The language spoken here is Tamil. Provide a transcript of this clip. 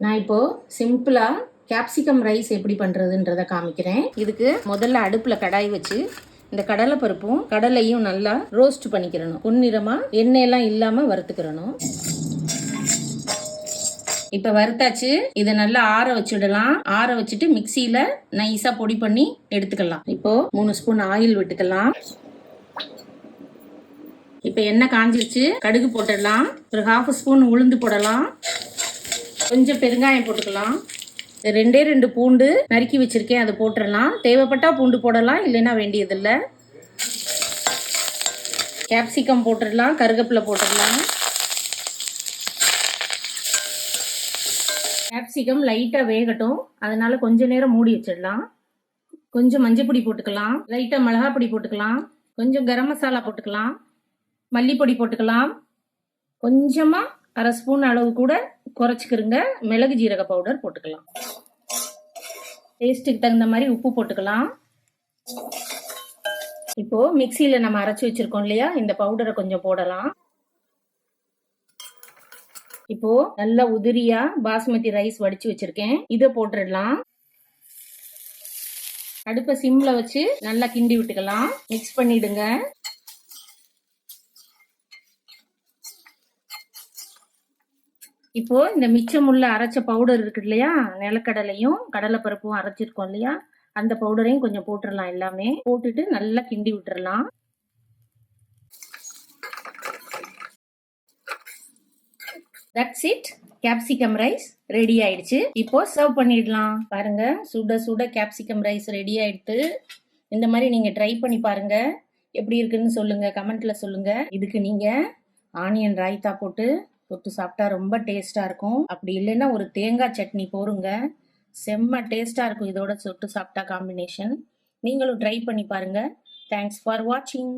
நான் இப்போ சிம்பிளா கேப்சிகம் ரைஸ் எப்படி பண்றதுன்றத காமிக்கிறேன். இதுக்கு முதல்ல அடுப்புல கடாய் வச்சு இந்த கடலை பருப்பும் கடலையும் நல்லா ரோஸ்ட் பண்ணிக்கிறணும். பொன்னிறமா எண்ணெயெல்லாம் இல்லாம வறுத்துக்கிறணும். இப்போ வறுத்தாச்சு. இதை நல்லா ஆற வச்சுடலாம். ஆற வச்சுட்டு மிக்சியில நைஸா பொடி பண்ணி எடுத்துக்கலாம். இப்போ 3 ஸ்பூன் ஆயில் விட்டுக்கலாம். இப்போ எண்ணெய் காஞ்சிருச்சு. கடுகு போட்டுடலாம். ஒரு 1/2 ஸ்பூன் உளுந்து போடலாம். கொஞ்சம் பெருங்காயம் போட்டுக்கலாம். 2 பூண்டு நறுக்கி வச்சிருக்கேன், அதை போட்டுடலாம். தேவைப்பட்டா பூண்டு போடலாம், இல்லைன்னா வேண்டியதில்லை. கேப்சிகம் போட்டுடலாம். கருவேப்பிலை போட்டுடலாம். கேப்சிகம் லைட்டாக வேகட்டும், அதனால கொஞ்ச நேரம் மூடி வச்சிடலாம். கொஞ்சம் மஞ்சள் பொடி போட்டுக்கலாம். லைட்டாக மிளகா பொடி போட்டுக்கலாம். கொஞ்சம் கரம் மசாலா போட்டுக்கலாம். மல்லிப்பொடி போட்டுக்கலாம். கொஞ்சமாக 1/2 ஸ்பூன் அளவு கூட குறைச்சிக்கிறங்க மிளகு ஜீரக பவுடர் போட்டுக்கலாம். டேஸ்ட்டுக்கு தகுந்த மாதிரி உப்பு போட்டுக்கலாம். இப்போ மிக்சியில் நம்ம அரைச்சி வச்சிருக்கோம் இல்லையா, இந்த பவுடரை கொஞ்சம் போடலாம். இப்போ நல்லா உதிரியா பாஸ்மதி ரைஸ் வடிச்சு வச்சிருக்கேன், இதை போட்டுடலாம். அடுப்பை சிம்ல வச்சு நல்லா கிண்டி விட்டுக்கலாம். மிக்ஸ் பண்ணிடுங்க. இப்போ இந்த மிச்சமுள்ள அரைச்ச பவுடர் இருக்கு இல்லையா, நிலக்கடலையும் கடலைப்பருப்பும் அரைச்சிருக்கோம் இல்லையா, அந்த பவுடரையும் கொஞ்சம் போட்டுடலாம். எல்லாமே போட்டுட்டு நல்லா கிண்டி விட்டுறலாம். That's it. Capsicum rice ready ஆயிடுச்சு. இப்போ சர்வ் பண்ணிடலாம். பாருங்க, சுட சுட கேப்சிகம் ரைஸ் ரெடி ஆயிடுத்து. இந்த மாதிரி நீங்க ட்ரை பண்ணி பாருங்க. எப்படி இருக்குன்னு சொல்லுங்க, கமெண்ட்ல சொல்லுங்க. இதுக்கு நீங்க ஆனியன் ராய்த்தா போட்டு தொட்டு சாப்பிட்டா ரொம்ப டேஸ்டா இருக்கும். அப்படி இல்லைன்னா ஒரு தேங்காய் சட்னி போருங்க, செம்ம டேஸ்டா இருக்கும். இதோட தொட்டு சாப்பிட்டா காம்பினேஷன். நீங்களும் ட்ரை பண்ணி பாருங்க. தேங்க்ஸ் ஃபார் வாட்சிங்.